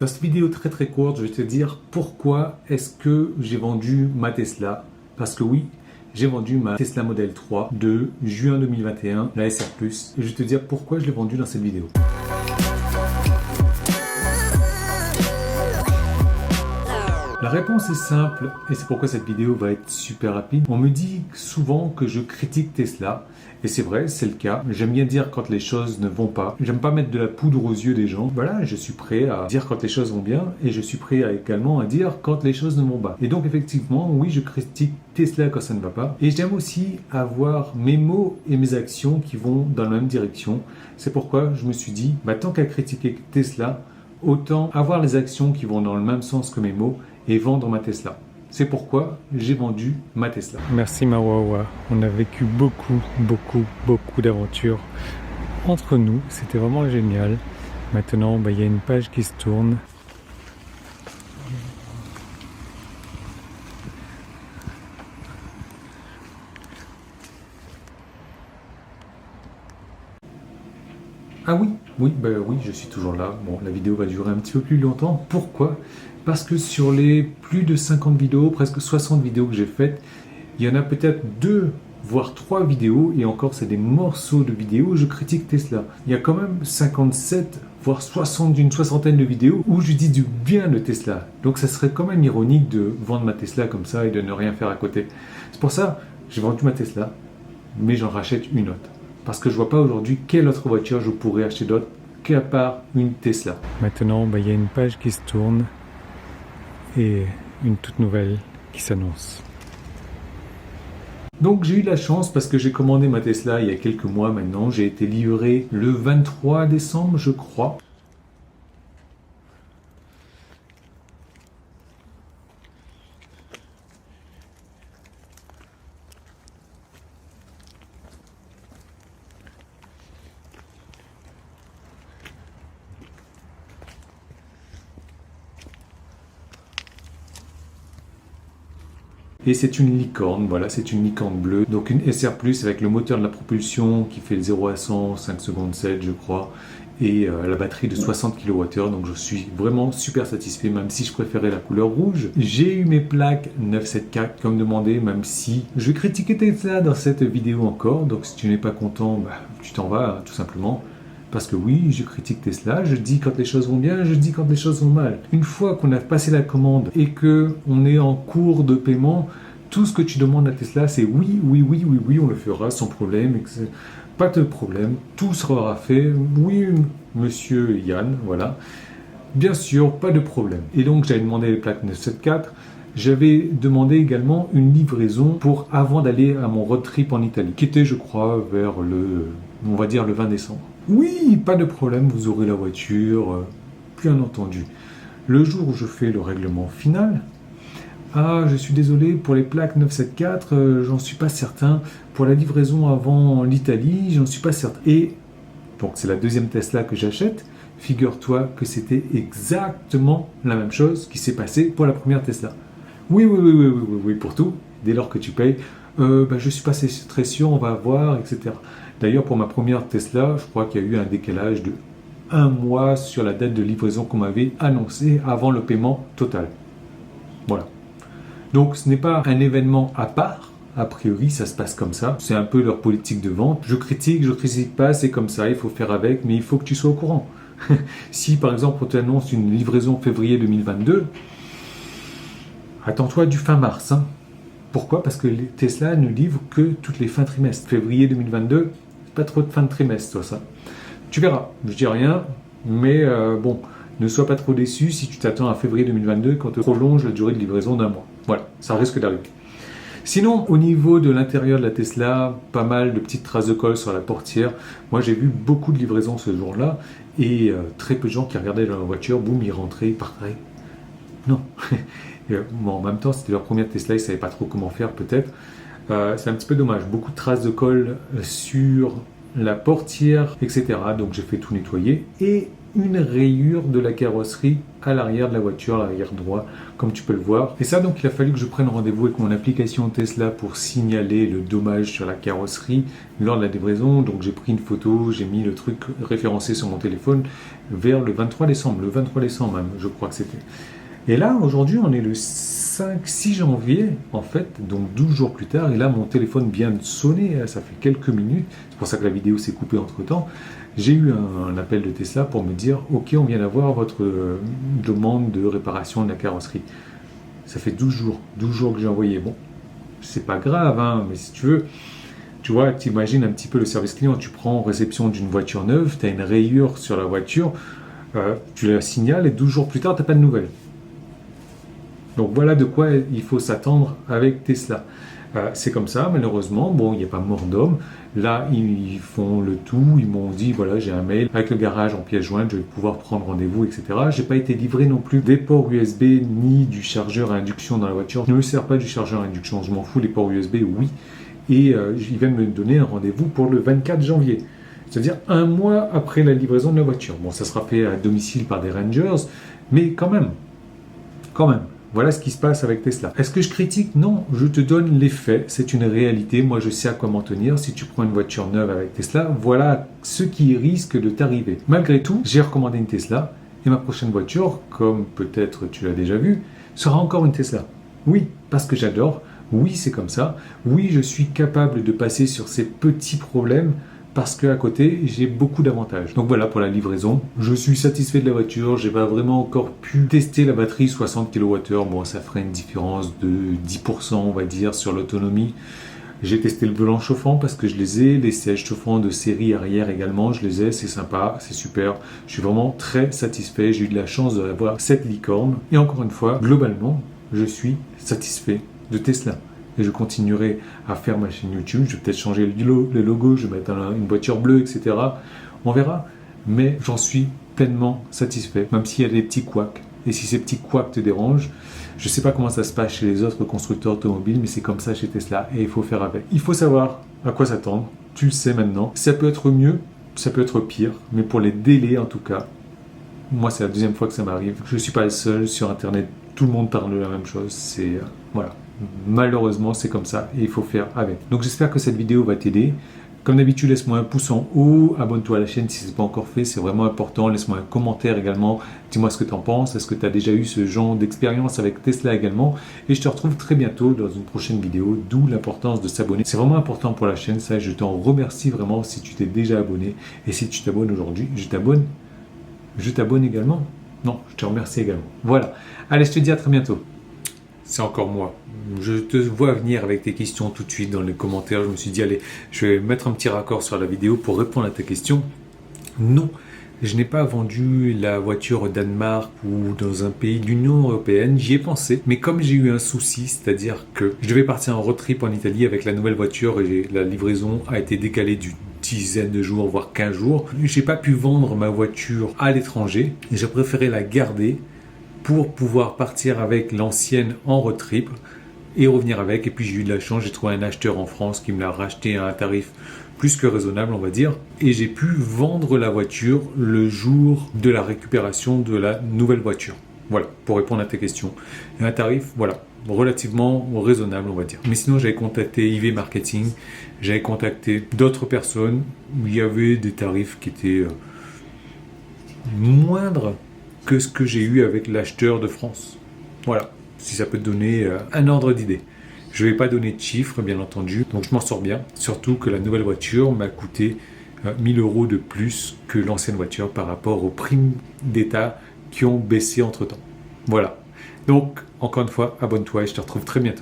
Dans cette vidéo très courte, je vais te dire pourquoi est-ce que j'ai vendu ma Tesla. Parce que oui, j'ai vendu ma Tesla Model 3 de juin 2021, la SR+. Et je vais te dire pourquoi je l'ai vendue dans cette vidéo. La réponse est simple et c'est pourquoi cette vidéo va être super rapide. On me dit souvent que je critique Tesla et c'est vrai, c'est le cas. J'aime bien dire quand les choses ne vont pas. J'aime pas mettre de la poudre aux yeux des gens. Voilà, je suis prêt à dire quand les choses vont bien et je suis prêt également à dire quand les choses ne vont pas. Et donc effectivement, oui, je critique Tesla quand ça ne va pas. Et j'aime aussi avoir mes mots et mes actions qui vont dans la même direction. C'est pourquoi je me suis dit, tant qu'à critiquer Tesla, autant avoir les actions qui vont dans le même sens que mes mots et vendre ma Tesla. C'est pourquoi j'ai vendu ma Tesla. Merci Mawawa, on a vécu beaucoup d'aventures entre nous, c'était vraiment génial. Maintenant, il y a une page qui se tourne. Ah oui, oui, je suis toujours là. Bon, la vidéo va durer un petit peu plus longtemps. Pourquoi ? Parce que sur les plus de 50 vidéos, presque 60 vidéos que j'ai faites, il y en a peut-être 2, voire 3 vidéos, et encore c'est des morceaux de vidéos où je critique Tesla. Il y a quand même 57, voire 60, une soixantaine de vidéos où je dis du bien de Tesla. Donc ça serait quand même ironique de vendre ma Tesla comme ça et de ne rien faire à côté. C'est pour ça que j'ai vendu ma Tesla, mais j'en rachète une autre. Parce que je ne vois pas aujourd'hui quelle autre voiture je pourrais acheter d'autre qu'à part une Tesla. Maintenant, il y a une page qui se tourne et une toute nouvelle qui s'annonce. Donc j'ai eu de la chance parce que j'ai commandé ma Tesla il y a quelques mois maintenant. J'ai été livré le 23 décembre, je crois. Et c'est une licorne, voilà, c'est une licorne bleue. Donc une SR+, avec le moteur de la propulsion qui fait le 0 à 100, 5 secondes 7 je crois, et la batterie de 60 kWh, donc je suis vraiment super satisfait, même si je préférais la couleur rouge. J'ai eu mes plaques 974 comme demandé, même si je vais critiquer Tesla dans cette vidéo encore, donc si tu n'es pas content, tu t'en vas, tout simplement. Parce que oui, je critique Tesla, je dis quand les choses vont bien, je dis quand les choses vont mal. Une fois qu'on a passé la commande et qu'on est en cours de paiement, tout ce que tu demandes à Tesla, c'est oui, on le fera sans problème. Pas de problème, tout sera fait. Oui, monsieur Yann, voilà. Bien sûr, pas de problème. Et donc, j'avais demandé les plaques 974. J'avais demandé également une livraison pour avant d'aller à mon road trip en Italie, qui était, je crois, vers on va dire le 20 décembre. Oui, pas de problème, vous aurez la voiture, bien entendu. Le jour où je fais le règlement final, je suis désolé pour les plaques 974, j'en suis pas certain. Pour la livraison avant l'Italie, j'en suis pas certain. Et donc c'est la deuxième Tesla que j'achète. Figure-toi que c'était exactement la même chose qui s'est passé pour la première Tesla. Oui, pour tout, dès lors que tu payes. Je suis pas très sûr, on va voir, etc. D'ailleurs, pour ma première Tesla, je crois qu'il y a eu un décalage de 1 mois sur la date de livraison qu'on m'avait annoncé avant le paiement total. Voilà. Donc, ce n'est pas un événement à part. A priori, ça se passe comme ça. C'est un peu leur politique de vente. Je critique pas, c'est comme ça, il faut faire avec, mais il faut que tu sois au courant. Si, par exemple, on t'annonce une livraison février 2022, attends-toi du fin mars. Pourquoi ? Parce que les Tesla ne livrent que toutes les fins trimestres. Février 2022, pas trop de fin de trimestre, toi, ça. Tu verras, je dis rien, mais ne sois pas trop déçu si tu t'attends à février 2022 quand on prolonge la durée de livraison d'1 mois. Voilà, ça risque d'arriver. Sinon, au niveau de l'intérieur de la Tesla, pas mal de petites traces de colle sur la portière. Moi, j'ai vu beaucoup de livraisons ce jour-là et très peu de gens qui regardaient dans la voiture, boum, ils rentraient, ils partaient. Non. En même temps, c'était leur première Tesla, ils ne savaient pas trop comment faire peut-être. C'est un petit peu dommage. Beaucoup de traces de colle sur la portière, etc. Donc j'ai fait tout nettoyer et une rayure de la carrosserie à l'arrière de la voiture, l'arrière droit, comme tu peux le voir. Et ça, donc, il a fallu que je prenne rendez-vous avec mon application Tesla pour signaler le dommage sur la carrosserie lors de la livraison. Donc, j'ai pris une photo, j'ai mis le truc référencé sur mon téléphone vers le 23 décembre même, je crois que c'était. Et là, aujourd'hui, on est le 6 janvier, en fait, donc 12 jours plus tard, et là, mon téléphone vient de sonner, ça fait quelques minutes, c'est pour ça que la vidéo s'est coupée entre-temps. J'ai eu un appel de Tesla pour me dire « Ok, on vient d'avoir votre demande de réparation de la carrosserie. » Ça fait 12 jours que j'ai envoyé. Bon, c'est pas grave, hein, mais si tu veux, tu vois, tu imagines un petit peu le service client. Tu prends réception d'une voiture neuve, tu as une rayure sur la voiture, tu la signales et 12 jours plus tard, tu n'as pas de nouvelles. Donc voilà de quoi il faut s'attendre avec Tesla. C'est comme ça, malheureusement. Bon, il n'y a pas mort d'homme. Là, ils font le tout. Ils m'ont dit, voilà, j'ai un mail avec le garage en pièce jointe, je vais pouvoir prendre rendez-vous, etc. Je n'ai pas été livré non plus des ports USB ni du chargeur à induction dans la voiture. Je ne me sers pas du chargeur à induction, je m'en fous. Les ports USB, oui. Et ils viennent me donner un rendez-vous pour le 24 janvier. C'est-à-dire un mois après la livraison de la voiture. Bon, ça sera fait à domicile par des Rangers, mais quand même. Voilà ce qui se passe avec Tesla. Est-ce que je critique? Non, je te donne les faits. C'est une réalité. Moi, je sais à quoi m'en tenir. Si tu prends une voiture neuve avec Tesla, voilà ce qui risque de t'arriver. Malgré tout, j'ai recommandé une Tesla et ma prochaine voiture, comme peut-être tu l'as déjà vu, sera encore une Tesla. Oui, parce que j'adore. Oui, c'est comme ça. Oui, je suis capable de passer sur ces petits problèmes parce qu'à côté, j'ai beaucoup d'avantages. Donc voilà pour la livraison. Je suis satisfait de la voiture. J'ai pas vraiment encore pu tester la batterie 60 kWh. Bon, ça ferait une différence de 10%, on va dire, sur l'autonomie. J'ai testé le volant chauffant parce que je les ai. Les sièges chauffants de série arrière également, je les ai. C'est sympa, c'est super. Je suis vraiment très satisfait. J'ai eu de la chance d'avoir cette licorne. Et encore une fois, globalement, je suis satisfait de Tesla. Et je continuerai à faire ma chaîne YouTube. Je vais peut-être changer le logo, je vais mettre une voiture bleue, etc. On verra. Mais j'en suis pleinement satisfait, même s'il y a des petits couacs. Et si ces petits couacs te dérangent, je ne sais pas comment ça se passe chez les autres constructeurs automobiles, mais c'est comme ça chez Tesla et il faut faire avec. Il faut savoir à quoi s'attendre. Tu le sais maintenant. Ça peut être mieux, ça peut être pire, mais pour les délais en tout cas, moi c'est la deuxième fois que ça m'arrive. Je ne suis pas le seul sur Internet. Tout le monde parle de la même chose. Voilà. Malheureusement, c'est comme ça et il faut faire avec. Donc j'espère que cette vidéo va t'aider. Comme d'habitude, laisse-moi un pouce en haut, abonne-toi à la chaîne si ce n'est pas encore fait, c'est vraiment important. Laisse-moi un commentaire également, dis-moi ce que tu en penses. Est-ce que tu as déjà eu ce genre d'expérience avec Tesla également? Et je te retrouve très bientôt dans une prochaine vidéo, d'où l'importance de s'abonner. C'est vraiment important pour la chaîne, ça, je t'en remercie vraiment si tu t'es déjà abonné. Et si tu t'abonnes aujourd'hui, je t'abonne également. Non, je te remercie également. Voilà, allez, je te dis à très bientôt. C'est encore moi. Je te vois venir avec tes questions tout de suite dans les commentaires. Je me suis dit, allez, je vais mettre un petit raccord sur la vidéo pour répondre à tes questions. Non, je n'ai pas vendu la voiture au Danemark ou dans un pays de l'Union européenne. J'y ai pensé, mais comme j'ai eu un souci, c'est-à-dire que je devais partir en road trip en Italie avec la nouvelle voiture et la livraison a été décalée d'une dizaine de jours, voire 15 jours. Je n'ai pas pu vendre ma voiture à l'étranger et j'ai préféré la garder pour pouvoir partir avec l'ancienne en road trip et revenir avec. Et puis j'ai eu de la chance, j'ai trouvé un acheteur en France qui me l'a racheté à un tarif plus que raisonnable, on va dire. Et j'ai pu vendre la voiture le jour de la récupération de la nouvelle voiture. Voilà, pour répondre à tes questions. Et un tarif, voilà, relativement raisonnable, on va dire. Mais sinon, j'avais contacté IV Marketing, j'avais contacté d'autres personnes où il y avait des tarifs qui étaient moindres que ce que j'ai eu avec l'acheteur de France. Voilà, si ça peut te donner un ordre d'idée. Je ne vais pas donner de chiffres, bien entendu, donc je m'en sors bien. Surtout que la nouvelle voiture m'a coûté 1000 € de plus que l'ancienne voiture par rapport aux primes d'État qui ont baissé entre-temps. Voilà. Donc, encore une fois, abonne-toi et je te retrouve très bientôt.